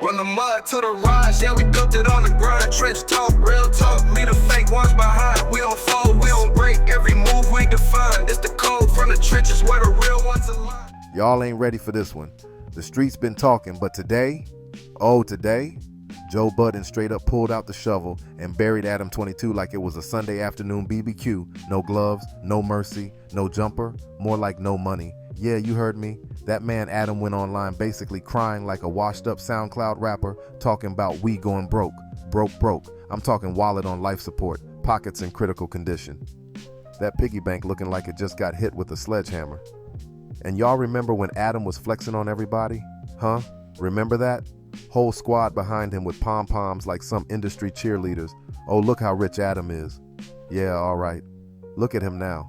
From the mud to the rise, yeah, we built it on the grind. Trench talk, real talk, leave the fake ones behind. We don't fold, we don't break, every move we define. It's the code from the trenches where the real ones align. Y'all ain't ready for this one. The streets been talking, but today, Joe Budden straight up pulled out the shovel and buried Adam22 like it was a Sunday afternoon BBQ. No gloves, no mercy, no jumper, more like no money. Yeah, you heard me. That man Adam went online basically crying like a washed up SoundCloud rapper, talking about we going broke. I'm talking wallet on life support, pockets in critical condition. That piggy bank looking like it just got hit with a sledgehammer. And y'all remember when Adam was flexing on everybody? Huh? Remember that? Whole squad behind him with pom-poms like some industry cheerleaders. Oh, look how rich Adam is. Yeah, all right. Look at him now.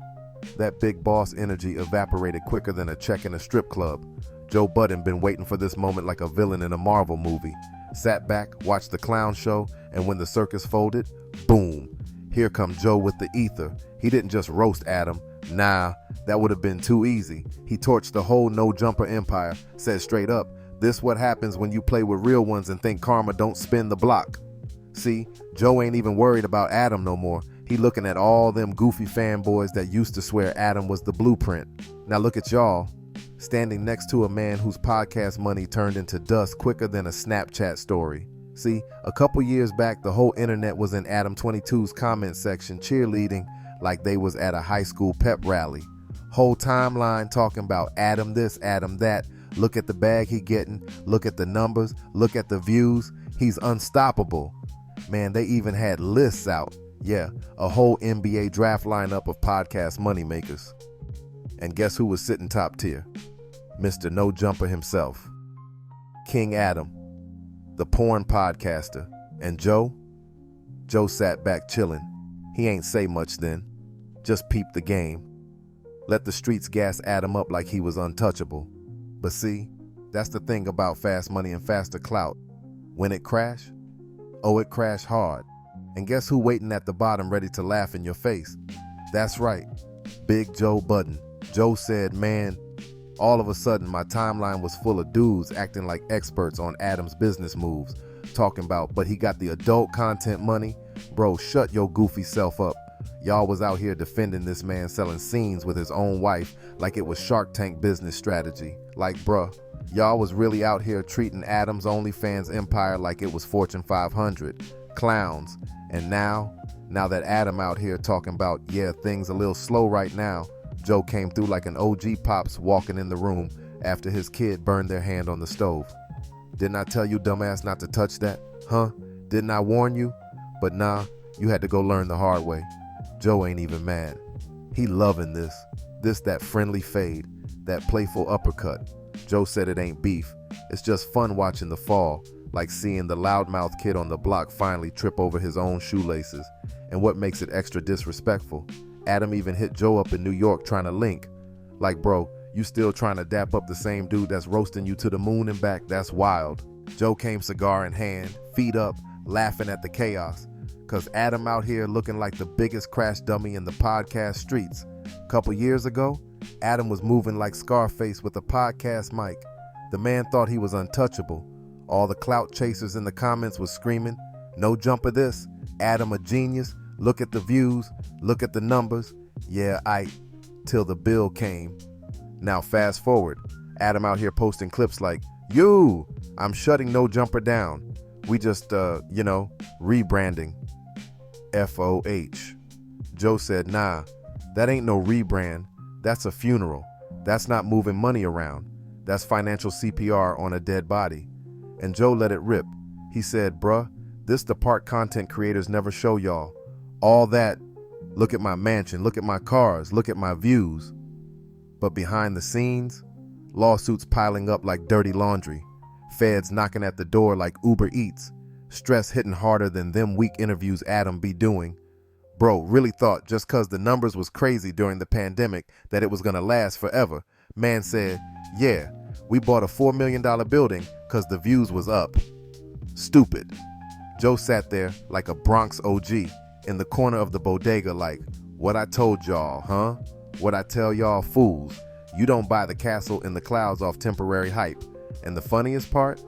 That big boss energy evaporated quicker than a check in a strip club. Joe Budden been waiting for this moment like a villain in a Marvel movie. Sat back, watched the clown show, and when the circus folded, boom. Here come Joe with the ether. He didn't just roast Adam. Nah, that would have been too easy. He torched the whole no-jumper empire, said straight up, this what happens when you play with real ones and think karma don't spin the block. See, Joe ain't even worried about Adam no more. He looking at all them goofy fanboys that used to swear Adam was the blueprint. Now look at y'all, standing next to a man whose podcast money turned into dust quicker than a Snapchat story. See, a couple years back, the whole internet was in Adam22's comment section cheerleading like they was at a high school pep rally. Whole timeline talking about Adam this, Adam that. Look at the bag he getting, look at the numbers, look at the views. He's unstoppable. Man, they even had lists out. Yeah, a whole NBA draft lineup of podcast moneymakers. And guess who was sitting top tier? Mr. No Jumper himself. King Adam, the porn podcaster. And Joe sat back chilling. He ain't say much then. Just peeped the game. Let the streets gas Adam up like he was untouchable. But see, that's the thing about fast money and faster clout. When it crash, it crashed hard. And guess who waiting at the bottom ready to laugh in your face? That's right, Big Joe Budden. Joe said, man, all of a sudden my timeline was full of dudes acting like experts on Adam's business moves, talking about, but he got the adult content money. Bro, shut your goofy self up. Y'all was out here defending this man selling scenes with his own wife like it was Shark Tank business strategy. Like, bruh, y'all was really out here treating Adam's OnlyFans empire like it was Fortune 500. Clowns. And now that Adam out here talking about, yeah, things a little slow right now, Joe came through like an OG Pops walking in the room after his kid burned their hand on the stove. Didn't I tell you, dumbass, not to touch that? Huh? Didn't I warn you? But nah, you had to go learn the hard way. Joe ain't even mad. He loving this. That friendly fade, that playful uppercut. Joe said it ain't beef. It's just fun watching the fall. Like seeing the loudmouth kid on the block finally trip over his own shoelaces. And what makes it extra disrespectful, Adam even hit Joe up in New York trying to link. Like, bro, you still trying to dap up the same dude that's roasting you to the moon and back? That's wild. Joe came cigar in hand, feet up, laughing at the chaos. Cause Adam out here looking like the biggest crash dummy in the podcast streets. Couple years ago, Adam was moving like Scarface with a podcast mic. The man thought he was untouchable. All the clout chasers in the comments was screaming, no jumper this, Adam a genius, look at the views, look at the numbers, yeah, till the bill came. Now fast forward, Adam out here posting clips like, I'm shutting No Jumper down. We just, rebranding. FOH. Joe said, nah, that ain't no rebrand, that's a funeral. That's not moving money around. That's financial CPR on a dead body. And Joe let it rip. He said, bruh, this the part content creators never show y'all. All that, look at my mansion, look at my cars, look at my views. But behind the scenes, lawsuits piling up like dirty laundry. Feds knocking at the door like Uber Eats. Stress hitting harder than them weak interviews Adam be doing. Bro, really thought just cause the numbers was crazy during the pandemic that it was gonna last forever. Man said, yeah, we bought a $4 million building cause the views was up. Stupid. Joe sat there like a Bronx OG in the corner of the bodega like, what I told y'all, huh? What I tell y'all fools. You don't buy the castle in the clouds off temporary hype. And the funniest part,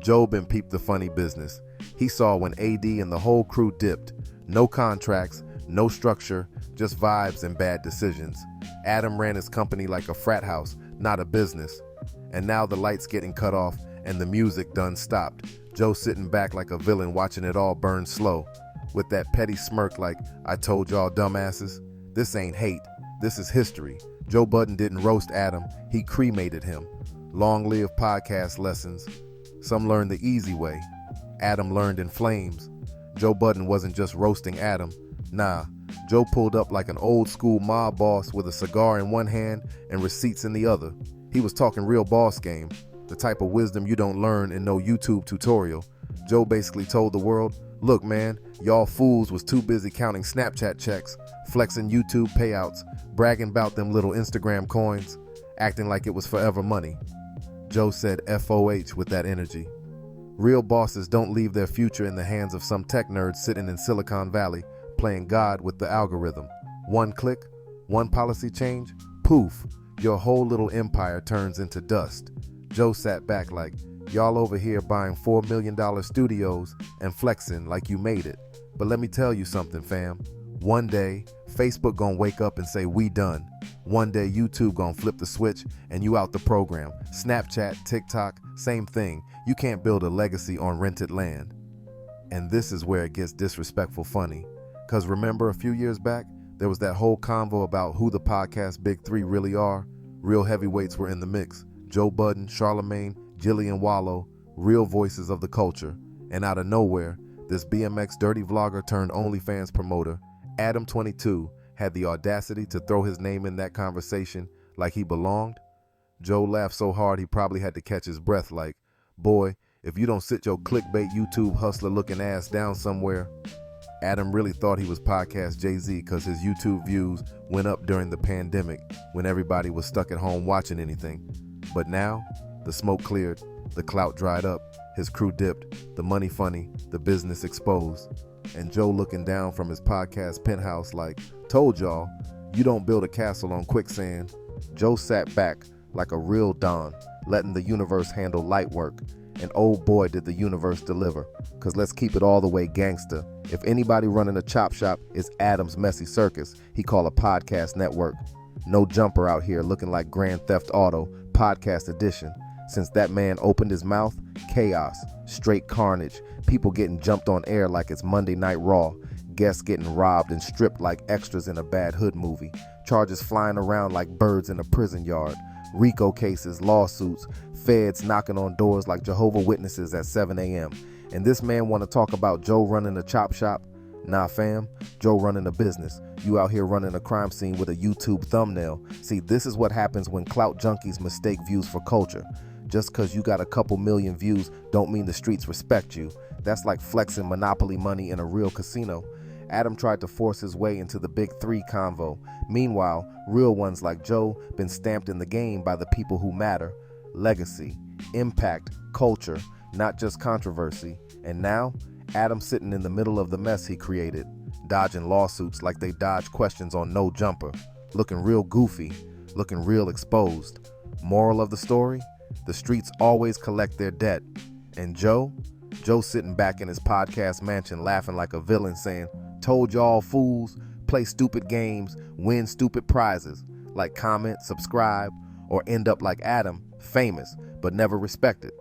Joe been peeped the funny business. He saw when AD and the whole crew dipped. No contracts, no structure, just vibes and bad decisions. Adam ran his company like a frat house, not a business. And now the lights getting cut off and the music done stopped. Joe sitting back like a villain watching it all burn slow. With that petty smirk like, I told y'all dumbasses. This ain't hate, this is history. Joe Budden didn't roast Adam, he cremated him. Long live podcast lessons. Some learned the easy way. Adam learned in flames. Joe Budden wasn't just roasting Adam. Nah, Joe pulled up like an old school mob boss with a cigar in one hand and receipts in the other. He was talking real boss game, the type of wisdom you don't learn in no YouTube tutorial. Joe basically told the world, look man, y'all fools was too busy counting Snapchat checks, flexing YouTube payouts, bragging about them little Instagram coins, acting like it was forever money. Joe said FOH with that energy. Real bosses don't leave their future in the hands of some tech nerd sitting in Silicon Valley playing God with the algorithm. One click, one policy change, poof, your whole little empire turns into dust. Joe sat back like, y'all over here buying $4 million studios and flexing like you made it. But let me tell you something, fam. One day, Facebook gonna wake up and say, we done. One day, YouTube gonna flip the switch and you out the program. Snapchat, TikTok, same thing. You can't build a legacy on rented land. And this is where it gets disrespectful funny. Cause remember a few years back, there was that whole convo about who the podcast big three really are. Real heavyweights were in the mix. Joe Budden, Charlemagne, Jillian Wallow, real voices of the culture. And out of nowhere, this BMX dirty vlogger turned OnlyFans promoter, Adam22, had the audacity to throw his name in that conversation like he belonged. Joe laughed so hard he probably had to catch his breath like, boy, if you don't sit your clickbait YouTube hustler looking ass down somewhere. Adam really thought he was podcast Jay-Z because his YouTube views went up during the pandemic when everybody was stuck at home watching anything. But now, the smoke cleared, the clout dried up, his crew dipped, the money funny, the business exposed. And Joe looking down from his podcast penthouse like, told y'all, you don't build a castle on quicksand. Joe sat back like a real Don, letting the universe handle light work. And oh boy did the universe deliver. Cause let's keep it all the way gangster. If anybody running a chop shop is Adam's messy circus, he call a podcast network. No jumper out here looking like Grand Theft Auto, podcast edition. Since that man opened his mouth, chaos, straight carnage, people getting jumped on air like it's Monday Night Raw, guests getting robbed and stripped like extras in a bad hood movie, charges flying around like birds in a prison yard, RICO cases, lawsuits, feds knocking on doors like Jehovah's Witnesses at 7 a.m. And this man want to talk about Joe running a chop shop? Nah fam, Joe running a business. You out here running a crime scene with a YouTube thumbnail. See, this is what happens when clout junkies mistake views for culture. Just cause you got a couple million views don't mean the streets respect you. That's like flexing monopoly money in a real casino. Adam tried to force his way into the big three convo. Meanwhile, real ones like Joe been stamped in the game by the people who matter. Legacy, impact, culture, not just controversy. And now, Adam's sitting in the middle of the mess he created, dodging lawsuits like they dodge questions on No Jumper, looking real goofy, looking real exposed. Moral of the story? The streets always collect their debt. And Joe's sitting back in his podcast mansion laughing like a villain saying, told y'all fools, play stupid games, win stupid prizes, like comment, subscribe, or end up like Adam, famous, but never respected.